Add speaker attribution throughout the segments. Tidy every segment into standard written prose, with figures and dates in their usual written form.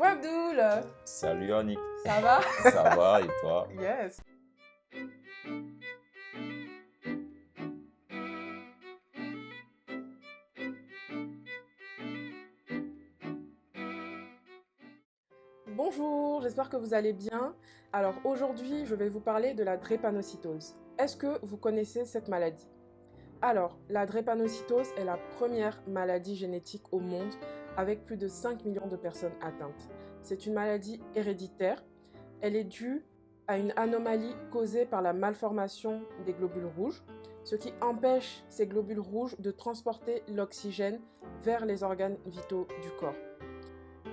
Speaker 1: Coucou Abdoul,
Speaker 2: Salut Yannick,
Speaker 1: ça va?
Speaker 2: ça va et toi?
Speaker 1: Yes. Bonjour, j'espère que vous allez bien. Alors aujourd'hui, je vais vous parler de la drépanocytose. Est-ce que vous connaissez cette maladie? Alors, la drépanocytose est la première maladie génétique au monde avec plus de 5 millions de personnes atteintes. C'est une maladie héréditaire. Elle est due à une anomalie causée par la malformation des globules rouges, ce qui empêche ces globules rouges de transporter l'oxygène vers les organes vitaux du corps.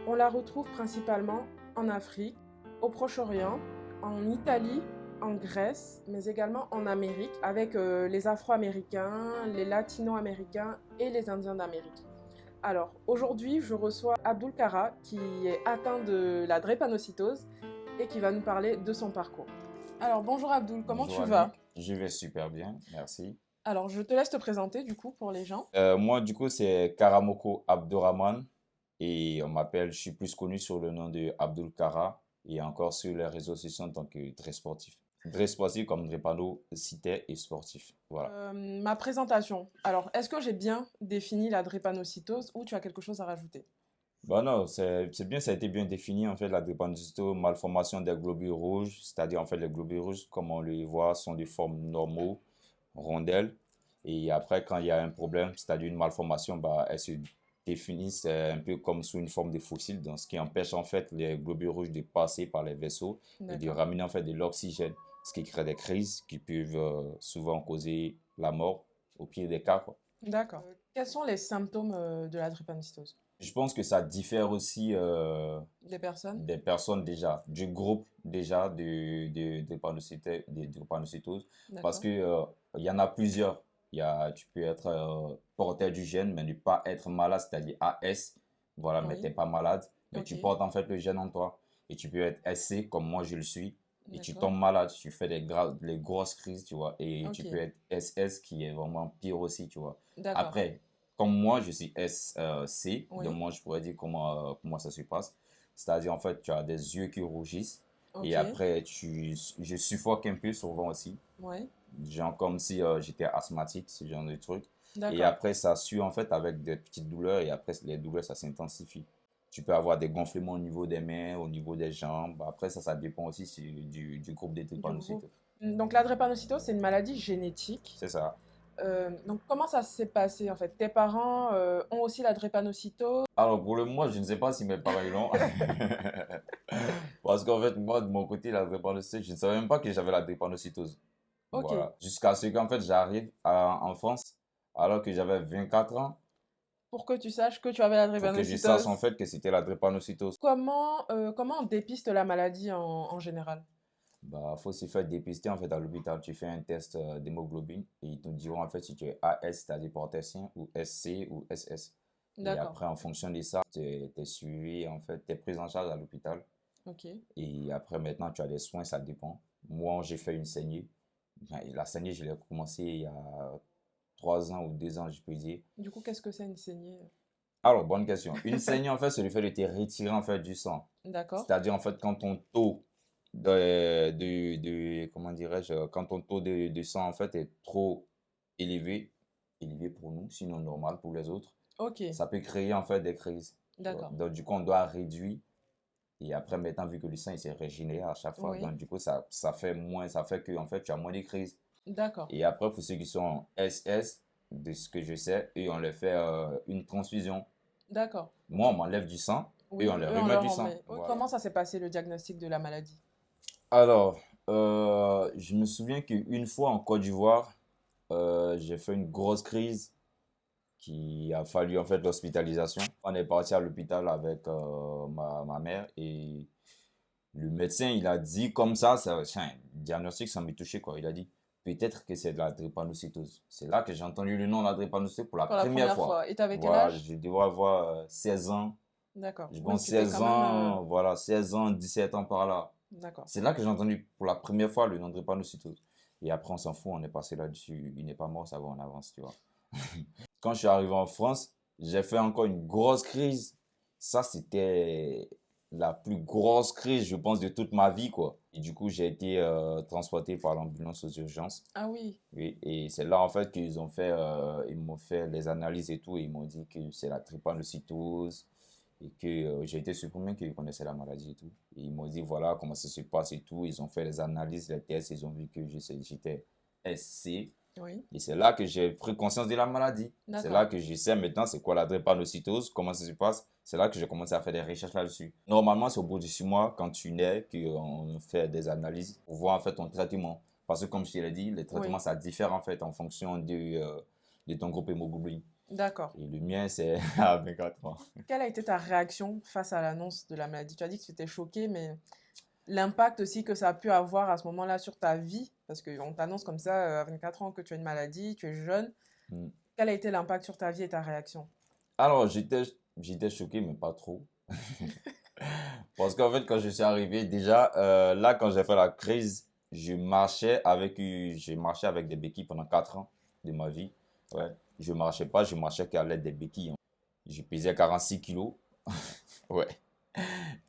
Speaker 1: On la retrouve principalement en Afrique, au Proche-Orient, en Italie, en Grèce, mais également en Amérique, avec les Afro-Américains, les Latino-Américains et les Indiens d'Amérique. Alors, aujourd'hui, je reçois Abdoul Kara, qui est atteint de la drépanocytose et qui va nous parler de son parcours. Alors, bonjour Abdoul, comment
Speaker 2: Bonjour
Speaker 1: tu vas?
Speaker 2: Yannick, je vais super bien, merci.
Speaker 1: Alors, je te laisse te présenter du coup pour les gens.
Speaker 2: Moi du coup c'est Karamoko Abdourahmane et je suis plus connu sur le nom de Abdul Kara et encore sur les réseaux sociaux en tant que très sportif. Très sportif comme drépanocytaire et sportif, voilà.
Speaker 1: Ma présentation. Alors, est-ce que j'ai bien défini la drépanocytose ou tu as quelque chose à rajouter?
Speaker 2: Bah non, c'est bien, ça a été bien défini en fait la drépanocytose, malformation des globules rouges, c'est-à-dire en fait les globules rouges comme on les voit sont des formes normaux, rondelles. Et après, quand il y a un problème, c'est-à-dire une malformation, bah, elles se définissent un peu comme sous une forme de fossile, donc ce qui empêche en fait les globules rouges de passer par les vaisseaux et de
Speaker 1: D'accord.
Speaker 2: ramener en fait de l'oxygène, ce qui crée des crises qui peuvent souvent causer la mort au pire des cas, quoi.
Speaker 1: D'accord. Quels sont les symptômes de la drépanocytose?
Speaker 2: Je pense que ça diffère aussi
Speaker 1: Des personnes?
Speaker 2: des personnes déjà, du groupe déjà de drépanocytose, parce
Speaker 1: D'accord.
Speaker 2: que il y en a plusieurs. Tu peux être porteur du gène, mais ne pas être malade, c'est-à-dire AS, voilà, mais tu
Speaker 1: Oui.
Speaker 2: n'es pas malade, mais tu
Speaker 1: Ok.
Speaker 2: portes en fait le gène en toi. Et tu peux être SC, comme moi je le suis, et tu
Speaker 1: D'accord.
Speaker 2: tombes malade, tu fais les grosses crises, tu vois, et tu peux
Speaker 1: Ok.
Speaker 2: être SS, qui est vraiment pire aussi, tu vois.
Speaker 1: D'accord.
Speaker 2: Après, comme moi, je suis SC, donc
Speaker 1: Oui.
Speaker 2: moi, je pourrais dire comment ça se passe. C'est-à-dire, en fait, tu as des yeux qui rougissent. Et
Speaker 1: Ok.
Speaker 2: après, je suffoque un peu souvent aussi.
Speaker 1: Oui.
Speaker 2: Genre comme si j'étais asthmatique, ce genre de truc. Et
Speaker 1: D'accord.
Speaker 2: après, ça sue en fait avec des petites douleurs. Et après, les douleurs, ça s'intensifie. Tu peux avoir des gonflements au niveau des mains, au niveau des jambes. Après, ça dépend aussi du groupe des
Speaker 1: Du groupe.
Speaker 2: drépanocytoses.
Speaker 1: Donc la drépanocytose, c'est une maladie génétique.
Speaker 2: C'est ça.
Speaker 1: Donc comment ça s'est passé en fait? Tes parents ont aussi la drépanocytose?
Speaker 2: Alors, pour le moment, je ne sais pas si mes parents ils l'ont. Parce qu'en fait, moi, de mon côté, la drépanocytose, je ne savais même pas que j'avais la drépanocytose.
Speaker 1: Ok.
Speaker 2: Voilà. Jusqu'à ce qu'en fait, en France, alors que j'avais 24 ans,
Speaker 1: Pour que tu saches que tu avais la
Speaker 2: pour que je sache en
Speaker 1: drépanocytose.
Speaker 2: fait que c'était la drépanocytose.
Speaker 1: Comment on dépiste la maladie en général?
Speaker 2: Bah, faut se faire dépister en fait à l'hôpital. Tu fais un test d'hémoglobine et ils te diront en fait si tu es AS, c'est-à-dire porteur ou SC ou SS. Et
Speaker 1: D'accord.
Speaker 2: après, en fonction de ça, tu es suivi, en fait, tu es pris en charge à l'hôpital.
Speaker 1: Ok.
Speaker 2: Et après, maintenant, tu as des soins, ça dépend. Moi, j'ai fait une saignée. Ben, la saignée, je l'ai commencé il y a 3 ans ou 2 ans, je peux dire.
Speaker 1: Du coup, qu'est-ce que c'est une saignée?
Speaker 2: Alors, bonne question. Une saignée, en fait, c'est le fait de te retirer, en fait, du sang.
Speaker 1: D'accord.
Speaker 2: C'est-à-dire, en fait, quand ton taux comment dirais-je, quand ton taux de sang, en fait, est trop élevé, élevé pour nous, sinon normal pour les autres,
Speaker 1: Ok.
Speaker 2: ça peut créer, en fait, des crises. Tu vois.
Speaker 1: D'accord.
Speaker 2: Donc, du coup, on doit réduire. Et après, maintenant, vu que le sang, il s'est régénéré à chaque fois,
Speaker 1: Oui.
Speaker 2: donc, du coup, ça fait que, en fait, tu as moins de crises.
Speaker 1: D'accord.
Speaker 2: Et après, pour ceux qui sont SS, de ce que je sais, eux, on leur fait une transfusion.
Speaker 1: D'accord.
Speaker 2: Moi,
Speaker 1: Ok.
Speaker 2: on m'enlève du sang et on
Speaker 1: Oui,
Speaker 2: leur
Speaker 1: eux, on
Speaker 2: remet
Speaker 1: leur
Speaker 2: du
Speaker 1: en
Speaker 2: sang.
Speaker 1: met. Oui,
Speaker 2: Voilà.
Speaker 1: comment ça s'est passé le diagnostic de la maladie?
Speaker 2: Alors, je me souviens qu'une fois en Côte d'Ivoire, j'ai fait une grosse crise qui a fallu en fait l'hospitalisation. On est parti à l'hôpital avec ma mère et le médecin, il a dit comme ça c'est un diagnostic, ça m'a touché quoi. Il a dit peut-être que c'est de la drépanocytose. C'est là que j'ai entendu le nom de la drépanocytose pour la
Speaker 1: Pour la
Speaker 2: première
Speaker 1: première
Speaker 2: fois.
Speaker 1: fois. Et t'avais quel
Speaker 2: Voilà,
Speaker 1: âge?
Speaker 2: je devais avoir 16 ans.
Speaker 1: D'accord.
Speaker 2: Je
Speaker 1: Oui,
Speaker 2: pense
Speaker 1: tu étais quand
Speaker 2: 16
Speaker 1: même.
Speaker 2: ans, voilà, 16 ans, 17 ans par là.
Speaker 1: D'accord.
Speaker 2: C'est là que j'ai entendu pour la première fois le nom de drépanocytose. Et après, on s'en fout, on est passé là-dessus. Il n'est pas mort, ça va, on avance, tu vois. Quand je suis arrivé en France, j'ai fait encore une grosse crise. Ça, c'était la plus grosse crise, je pense, de toute ma vie, quoi. Et du coup, j'ai été transporté par l'ambulance aux urgences.
Speaker 1: Ah oui,
Speaker 2: Oui, et c'est là, en fait, ils m'ont fait les analyses et tout, et ils m'ont dit que c'est la drépanocytose, et que j'ai été surpris qu'ils connaissaient la maladie et tout. Et ils m'ont dit, voilà, comment ça se passe et tout. Ils ont fait les analyses, les tests, ils ont vu que j'étais SC.
Speaker 1: oui,
Speaker 2: Et c'est là que j'ai pris conscience de la maladie. C'est là
Speaker 1: d'accord.
Speaker 2: que je sais maintenant c'est quoi la drépanocytose, comment ça se passe. C'est là que j'ai commencé à faire des recherches là-dessus. Normalement, c'est au bout de 6 mois, quand tu nais, qu'on fait des analyses pour voir en fait ton traitement. Parce que comme je te l'ai dit, les traitements,
Speaker 1: Oui,
Speaker 2: ça diffère en fait en fonction de ton groupe hémoglobine.
Speaker 1: d'accord.
Speaker 2: Et le mien, c'est à 24 ans.
Speaker 1: Quelle a été ta réaction face à l'annonce de la maladie? Tu as dit que tu étais choquée, mais l'impact aussi que ça a pu avoir à ce moment-là sur ta vie, parce qu'on t'annonce comme ça à 24 ans que tu as une maladie, tu es jeune.
Speaker 2: Mm.
Speaker 1: Quel a été l'impact sur ta vie et ta réaction?
Speaker 2: Alors, j'étais choqué, mais pas trop. Parce qu'en fait, quand je suis arrivé, déjà, là, quand j'ai fait la crise, j'ai marché avec des béquilles pendant 4 ans de ma vie. Ouais. Je marchais pas, je marchais qu'à l'aide des béquilles, hein. Je pesais 46 kilos. Ouais.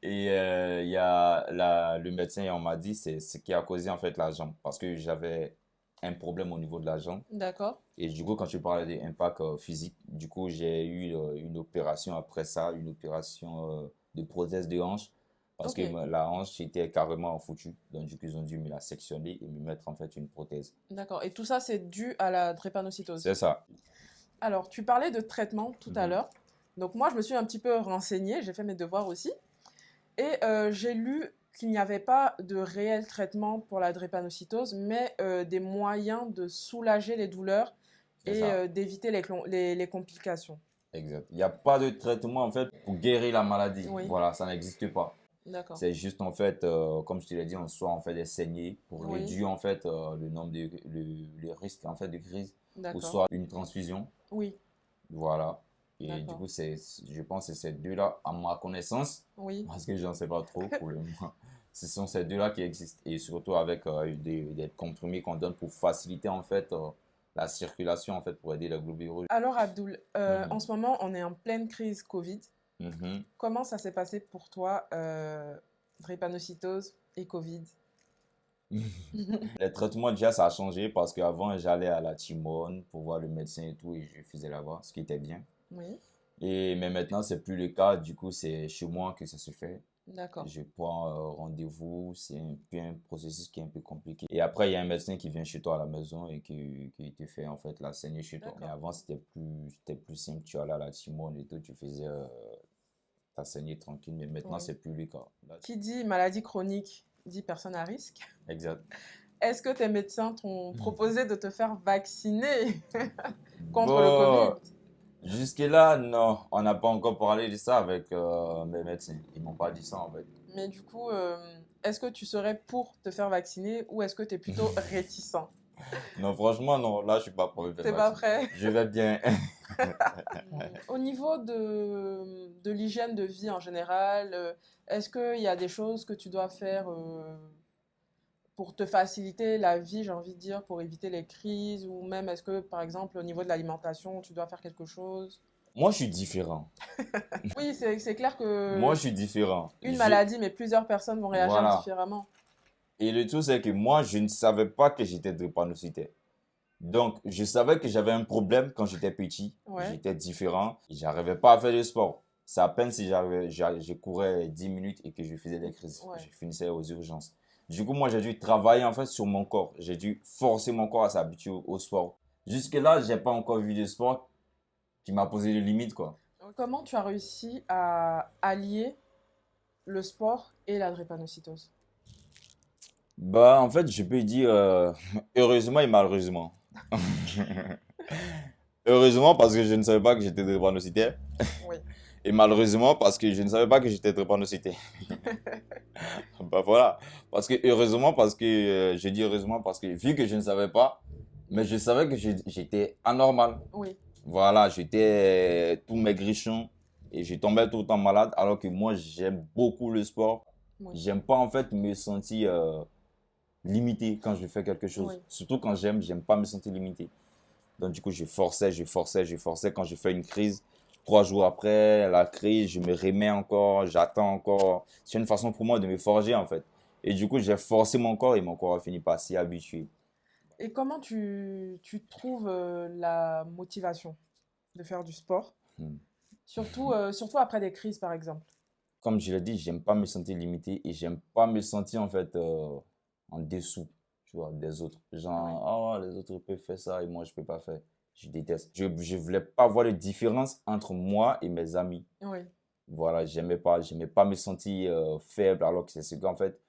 Speaker 2: Et il y a le médecin, on m'a dit, c'est ce qui a causé en fait la jambe. Parce que j'avais un problème au niveau de la jambe.
Speaker 1: D'accord.
Speaker 2: Et du coup, quand tu parlais d'impact physique, du coup, j'ai eu une opération après ça, une opération de prothèse de hanche, parce
Speaker 1: Ok,
Speaker 2: que la hanche était carrément foutue. Donc, du coup, ils ont dû me la sectionner et me mettre en fait une prothèse.
Speaker 1: d'accord. Et tout ça, c'est dû à la drépanocytose.
Speaker 2: C'est ça.
Speaker 1: Alors, tu parlais de traitement tout à
Speaker 2: Mhm.
Speaker 1: l'heure. Donc, moi, je me suis un petit peu renseignée, j'ai fait mes devoirs aussi. Et j'ai lu qu'il n'y avait pas de réel traitement pour la drépanocytose, mais des moyens de soulager les douleurs
Speaker 2: C'est
Speaker 1: et
Speaker 2: ça.
Speaker 1: d'éviter les complications.
Speaker 2: Exact. Il n'y a pas de traitement en fait pour guérir la maladie.
Speaker 1: Oui,
Speaker 2: Voilà, ça n'existe pas.
Speaker 1: d'accord.
Speaker 2: C'est juste en fait, comme je te l'ai dit, on soit en fait des saignées pour
Speaker 1: Oui,
Speaker 2: réduire en fait le nombre le risque en fait de crise, ou
Speaker 1: d'accord.
Speaker 2: soit une transfusion.
Speaker 1: Oui,
Speaker 2: Voilà. Et du
Speaker 1: d'accord.
Speaker 2: coup, je pense que c'est ces deux-là, à ma connaissance,
Speaker 1: Oui,
Speaker 2: parce que j'en sais pas trop pour le moment, ce sont ces deux-là qui existent. Et surtout avec des comprimés qu'on donne pour faciliter en fait la circulation en fait pour aider les globules rouges.
Speaker 1: alors Abdoul, en
Speaker 2: Mhm.
Speaker 1: ce moment, on est en pleine crise Covid.
Speaker 2: Mhm.
Speaker 1: Comment ça s'est passé pour toi, drépanocytose et Covid?
Speaker 2: Les traitements, déjà, ça a changé parce qu'avant, j'allais à la Timone pour voir le médecin et tout, et je faisais là-bas, ce qui était bien.
Speaker 1: Oui,
Speaker 2: Mais maintenant, c'est plus le cas. Du coup, c'est chez moi que ça se fait.
Speaker 1: d'accord.
Speaker 2: Je prends rendez-vous, c'est un peu un processus qui est un peu compliqué. Et après, il y a un médecin qui vient chez toi à la maison et qui te fait en fait la saignée chez toi. Mais
Speaker 1: D'accord.
Speaker 2: avant, c'était plus simple. Tu allais à la Timone et tout, tu faisais ta saignée tranquille. Mais maintenant,
Speaker 1: Oui.
Speaker 2: c'est plus le cas. Là,
Speaker 1: Qui dit maladie chronique dit personne à risque.
Speaker 2: exact.
Speaker 1: Est-ce que tes médecins t'ont proposé de te faire vacciner contre le Covid?
Speaker 2: Bon, jusque-là, non. On n'a pas encore parlé de ça avec mes médecins. Ils m'ont pas dit ça en fait.
Speaker 1: Mais du coup, est-ce que tu serais pour te faire vacciner ou est-ce que tu es plutôt réticent?
Speaker 2: Non, franchement, non. Là, je suis pas pour me faire
Speaker 1: T'es pas
Speaker 2: vacciner.
Speaker 1: prêt?
Speaker 2: Je vais bien.
Speaker 1: Au niveau de l'hygiène de vie en général, est-ce qu'il y a des choses que tu dois faire pour te faciliter la vie, j'ai envie de dire, pour éviter les crises, ou même est-ce que, par exemple, au niveau de l'alimentation, tu dois faire quelque chose?
Speaker 2: Moi, je suis différent.
Speaker 1: Oui, c'est clair
Speaker 2: Moi,
Speaker 1: que
Speaker 2: je suis différent.
Speaker 1: une maladie, mais plusieurs personnes vont réagir
Speaker 2: Voilà.
Speaker 1: différemment.
Speaker 2: Et le truc, c'est que moi, je ne savais pas que j'étais drépanocytaire. Donc, je savais que j'avais un problème quand j'étais petit.
Speaker 1: Ouais,
Speaker 2: J'étais différent. J'arrivais pas à faire de sport. C'est à peine si je courais 10 minutes et que je faisais des crises.
Speaker 1: ouais.
Speaker 2: Je finissais aux urgences. Du coup, moi, j'ai dû travailler en fait sur mon corps. J'ai dû forcer mon corps à s'habituer au sport. Jusque-là, j'ai pas encore vu de sport qui m'a posé de limites, quoi.
Speaker 1: Comment tu as réussi à allier le sport et la drépanocytose?
Speaker 2: Bah, en fait, je peux dire heureusement et malheureusement. Heureusement parce que je ne savais pas que j'étais drépanocytaire.
Speaker 1: Oui,
Speaker 2: Et malheureusement parce que je ne savais pas que j'étais drépanocytaire. Bah voilà. Parce que heureusement parce que, je dis heureusement parce que vu que je ne savais pas, mais je savais que j'étais anormal.
Speaker 1: oui,
Speaker 2: Voilà, j'étais tout maigrichon et je tombais tout le temps malade alors que moi j'aime beaucoup le sport.
Speaker 1: oui,
Speaker 2: J'aime pas en fait me sentir limité quand je fais quelque chose.
Speaker 1: oui.
Speaker 2: Surtout quand j'aime pas me sentir limité. Donc du coup, je forçais. Quand je fais une crise, 3 jours après la crise, je me remets encore, j'attends encore. C'est une façon pour moi de me forger en fait. Et du coup, j'ai forcé mon corps et mon corps a fini par s'y habituer.
Speaker 1: Et comment tu trouves la motivation de faire du sport?
Speaker 2: Hmm.
Speaker 1: Surtout après des crises, par exemple.
Speaker 2: Comme je l'ai dit, j'aime pas me sentir limité et j'aime pas me sentir en fait en dessous, tu vois, des autres.
Speaker 1: Oui,
Speaker 2: Genre, ah, les autres peuvent faire ça et moi je peux pas faire. Je déteste. Je voulais pas voir de différence entre moi et mes amis.
Speaker 1: oui,
Speaker 2: Voilà, j'aimais pas me sentir faible alors que c'est ce qu'en fait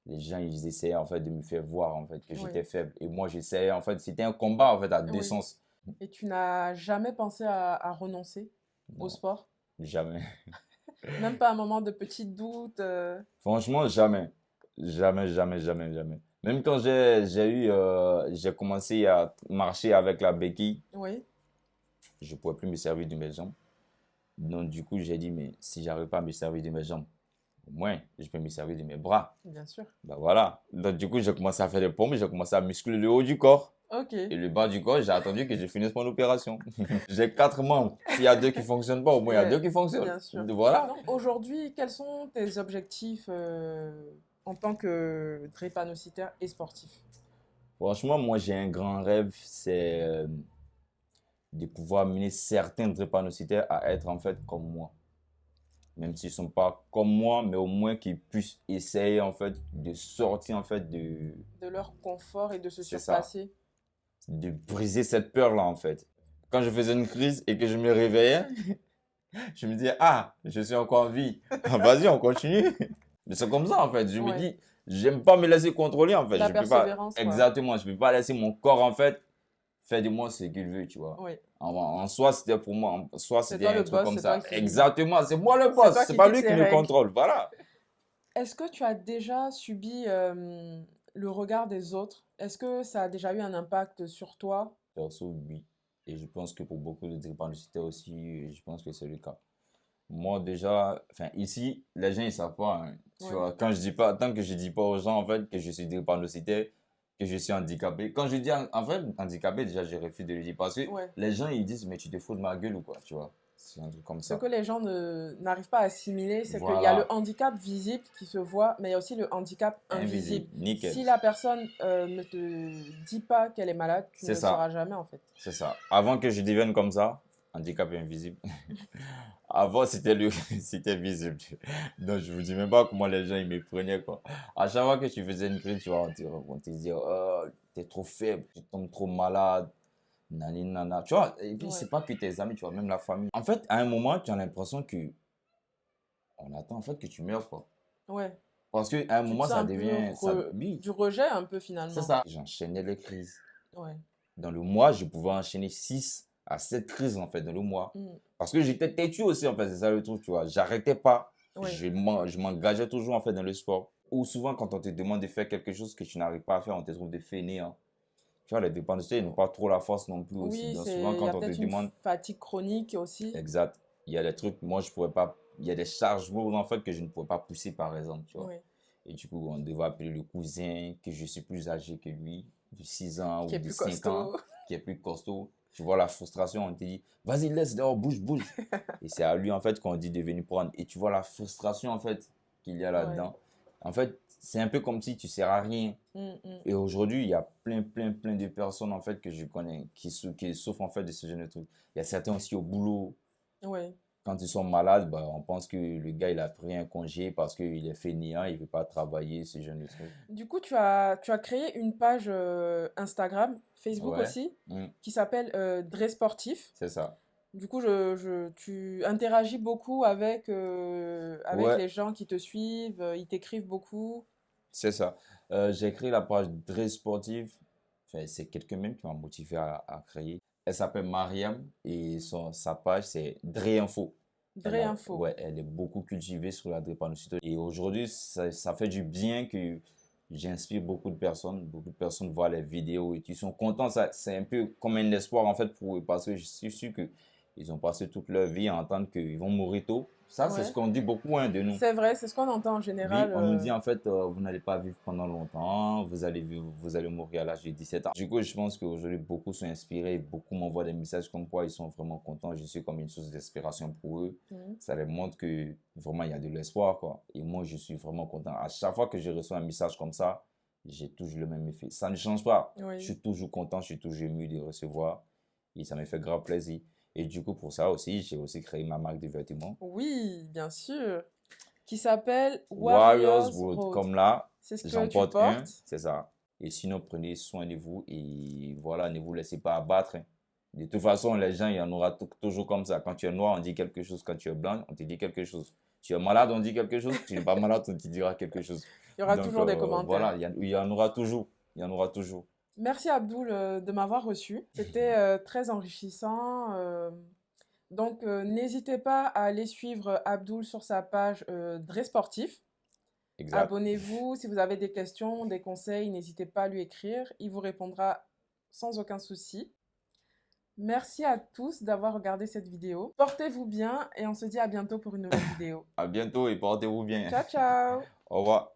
Speaker 2: les gens ils essayaient en fait de me faire voir en fait que
Speaker 1: oui,
Speaker 2: j'étais faible et moi j'essayais en fait c'était un combat en fait à deux
Speaker 1: oui.
Speaker 2: sens.
Speaker 1: Et tu n'as jamais pensé à renoncer au
Speaker 2: Non,
Speaker 1: sport?
Speaker 2: jamais.
Speaker 1: Même pas un moment de petit doute?
Speaker 2: Franchement, jamais. Jamais, jamais, jamais, jamais. Même quand j'ai commencé à marcher avec la béquille,
Speaker 1: Oui,
Speaker 2: je ne pouvais plus me servir de mes jambes. Donc, du coup, j'ai dit, mais si j'arrive pas à me servir de mes jambes, au moins, je peux me servir de mes bras.
Speaker 1: bien sûr.
Speaker 2: Ben voilà. Donc, du coup, j'ai commencé à faire des pompes, j'ai commencé à muscler le haut du corps.
Speaker 1: Ok,
Speaker 2: Et le bas du corps, j'ai attendu que je finisse mon opération. J'ai 4 membres. S'il y a deux qui fonctionnent pas, au moins il y a deux qui fonctionnent.
Speaker 1: bien sûr.
Speaker 2: Voilà.
Speaker 1: Donc aujourd'hui, quels sont tes objectifs en tant que drépanocytaire et sportif?
Speaker 2: Franchement, moi, j'ai un grand rêve, c'est de pouvoir mener certains drépanocytaires à être en fait comme moi. Même s'ils ne sont pas comme moi, mais au moins qu'ils puissent essayer en fait de sortir en fait de...
Speaker 1: De leur confort et de se
Speaker 2: C'est ça,
Speaker 1: surpasser?
Speaker 2: de briser cette peur-là en fait. Quand je faisais une crise et que je me réveillais, je me disais, ah, je suis encore en vie. Vas-y, on continue. Mais c'est comme ça en fait. Je me
Speaker 1: Ouais,
Speaker 2: dis, j'aime pas me laisser contrôler en fait.
Speaker 1: la
Speaker 2: Je peux pas,
Speaker 1: persévérance, quoi.
Speaker 2: exactement, je peux pas laisser mon corps en fait faire de moi ce qu'il veut, tu vois.
Speaker 1: Oui,
Speaker 2: En soi, c'était pour moi, en soi,
Speaker 1: c'est
Speaker 2: c'était
Speaker 1: toi
Speaker 2: un
Speaker 1: le
Speaker 2: truc
Speaker 1: boss,
Speaker 2: comme
Speaker 1: c'est toi
Speaker 2: ça.
Speaker 1: qui...
Speaker 2: Exactement, c'est moi le
Speaker 1: C'est
Speaker 2: boss,
Speaker 1: toi
Speaker 2: c'est
Speaker 1: qui
Speaker 2: pas
Speaker 1: fixe
Speaker 2: lui qui
Speaker 1: les
Speaker 2: me
Speaker 1: règles.
Speaker 2: contrôle, voilà.
Speaker 1: Est-ce que tu as déjà subi le regard des autres? Est-ce que ça a déjà eu un impact sur toi?
Speaker 2: Perso, oui. Et je pense que pour beaucoup de drépanocytaires aussi, je pense que c'est le cas. Moi, déjà, enfin, ici, les gens, ils savent pas, hein. Tu
Speaker 1: Oui,
Speaker 2: vois, quand je dis pas, tant que je dis pas aux gens, en fait, que je suis drépanocytaire, que je suis handicapé. Quand je dis, en fait, handicapé, déjà, je refuse de le dire parce que
Speaker 1: ouais.
Speaker 2: les gens, ils disent, mais tu te fous de ma gueule ou quoi, tu vois. C'est un truc comme
Speaker 1: Ce
Speaker 2: ça.
Speaker 1: que les gens n'arrivent pas à assimiler, c'est qu'il y a le
Speaker 2: Voilà,
Speaker 1: handicap visible qui se voit, mais il y a aussi le handicap invisible.
Speaker 2: invisible, nickel.
Speaker 1: Si la personne ne te dit pas qu'elle est malade, tu ne
Speaker 2: C'est
Speaker 1: le
Speaker 2: ça.
Speaker 1: sauras jamais en fait.
Speaker 2: C'est ça. Avant que je devienne comme ça, handicap invisible. Avant, c'était c'était visible. Donc, je vous dis même pas comment les gens ils me prenaient, quoi. À chaque fois que tu faisais une crise, tu vois, on te disait, oh, t'es trop faible, tu tombes trop malade, nani, nana. Tu vois, et puis,
Speaker 1: Ouais,
Speaker 2: c'est pas que tes amis, tu vois, même la famille. En fait, à un moment, tu as l'impression que on attend, en fait, que tu meurs, quoi.
Speaker 1: ouais.
Speaker 2: Parce qu'à un
Speaker 1: Tu te
Speaker 2: moment,
Speaker 1: sens
Speaker 2: ça
Speaker 1: un peu
Speaker 2: devient, ça, oui,
Speaker 1: du rejet un peu
Speaker 2: c'est
Speaker 1: finalement.
Speaker 2: ça. J'enchaînais les crises.
Speaker 1: Ouais.
Speaker 2: Dans le mois, je pouvais enchaîner 6 à 7 crises, en fait, dans le mois.
Speaker 1: Mm.
Speaker 2: Parce que j'étais têtu aussi, en fait, c'est ça le truc, tu vois. J'arrêtais pas.
Speaker 1: Ouais.
Speaker 2: Je m'engageais toujours, en fait, dans le sport. Ou souvent, quand on te demande de faire quelque chose que tu n'arrives pas à faire, on te trouve des fainéants. Tu vois, les dépendants, ils n'ont pas trop la force non plus aussi.
Speaker 1: Oui,
Speaker 2: Donc, souvent,
Speaker 1: il y
Speaker 2: quand
Speaker 1: a
Speaker 2: on te
Speaker 1: peut-être une
Speaker 2: demande,
Speaker 1: fatigue chronique aussi.
Speaker 2: exact, il y a des trucs, moi, je pourrais pas, il y a des charges lourdes, en fait, que je ne pourrais pas pousser, par exemple, tu vois.
Speaker 1: Ouais.
Speaker 2: Et du coup, on devait appeler le cousin, que je suis plus âgé que lui, de 6 ans
Speaker 1: Qui
Speaker 2: ou
Speaker 1: est
Speaker 2: de
Speaker 1: plus
Speaker 2: 5 ans,
Speaker 1: costaud.
Speaker 2: qui est plus costaud. Tu vois la frustration, on te dit, vas-y, laisse dehors, bouge, bouge. Et c'est à lui, en fait, qu'on dit de venir prendre. Et tu vois la frustration, en fait, qu'il y a
Speaker 1: Ouais.
Speaker 2: là-dedans. En fait, c'est un peu comme si tu sers à rien.
Speaker 1: Mm, mm.
Speaker 2: Et aujourd'hui, il y a plein, plein, plein de personnes, en fait, que je connais, qui souffrent, en fait, de ce genre de trucs. Il y a certains aussi au boulot,
Speaker 1: Ouais.
Speaker 2: quand ils sont malades, bah, on pense que le gars, il a pris un congé parce qu'il est fainéant, il ne veut pas travailler, ce genre de trucs.
Speaker 1: Du coup, tu as créé une page Instagram, Facebook
Speaker 2: Ouais,
Speaker 1: aussi,
Speaker 2: mm,
Speaker 1: qui s'appelle Dre Sportif.
Speaker 2: c'est ça.
Speaker 1: Du coup, tu interagis beaucoup avec
Speaker 2: Ouais,
Speaker 1: les gens qui te suivent, ils t'écrivent beaucoup.
Speaker 2: c'est ça. J'ai créé la page Dress Sportive. Enfin, c'est quelqu'un même qui m'a motivé à créer. Elle s'appelle Mariam et sa page, c'est Dre Info.
Speaker 1: Dre Info.
Speaker 2: Ouais, elle est beaucoup cultivée sur la drépanocytose. Et aujourd'hui, ça fait du bien que j'inspire beaucoup de personnes. Beaucoup de personnes voient les vidéos et ils sont contents. Ça, c'est un peu comme un espoir en fait pour eux parce que je suis sûr que Ils ont passé toute leur vie à entendre qu'ils vont mourir tôt. Ça, c'est ce
Speaker 1: Ouais.
Speaker 2: qu'on dit beaucoup hein, de nous.
Speaker 1: C'est vrai, c'est ce qu'on entend en
Speaker 2: Oui,
Speaker 1: général.
Speaker 2: on nous dit en fait, vous n'allez pas vivre pendant longtemps, vous allez mourir à l'âge de 17 ans. Du coup, je pense qu'aujourd'hui, beaucoup sont inspirés, beaucoup m'envoient des messages comme quoi ils sont vraiment contents. Je suis comme une source d'inspiration pour eux.
Speaker 1: Mhm.
Speaker 2: Ça leur montre que vraiment, il y a de l'espoir, quoi. Et moi, je suis vraiment content. À chaque fois que je reçois un message comme ça, j'ai toujours le même effet. Ça ne change pas. Je
Speaker 1: Oui.
Speaker 2: suis toujours content, je suis toujours ému de recevoir. Et ça me fait grand plaisir. Et du coup, pour ça aussi, j'ai aussi créé ma marque de vêtements.
Speaker 1: Oui, bien sûr. Qui s'appelle
Speaker 2: Warriors
Speaker 1: Warriors
Speaker 2: Road,
Speaker 1: Road.
Speaker 2: comme là,
Speaker 1: C'est ce que
Speaker 2: j'en
Speaker 1: tu
Speaker 2: porte un,
Speaker 1: portes.
Speaker 2: c'est ça. Et sinon, prenez soin de vous et voilà, ne vous laissez pas abattre, hein. De toute façon, les gens, il y en aura toujours comme ça. Quand tu es noir, on dit quelque chose. Quand tu es blanc, on te dit quelque chose. Tu es malade, on dit quelque chose. Tu n'es pas malade, on te dira quelque chose.
Speaker 1: Il y aura
Speaker 2: Donc,
Speaker 1: toujours des commentaires.
Speaker 2: voilà, il y en aura toujours. Il y en aura toujours.
Speaker 1: Merci Abdoul de m'avoir reçu. C'était très enrichissant. Donc, n'hésitez pas à aller suivre Abdoul sur sa page Dre Sportif.
Speaker 2: Exact.
Speaker 1: Abonnez-vous. Si vous avez des questions, des conseils, n'hésitez pas à lui écrire. Il vous répondra sans aucun souci. Merci à tous d'avoir regardé cette vidéo. Portez-vous bien et on se dit à bientôt pour une nouvelle vidéo.
Speaker 2: À bientôt et portez-vous bien.
Speaker 1: Ciao, ciao!
Speaker 2: Au revoir.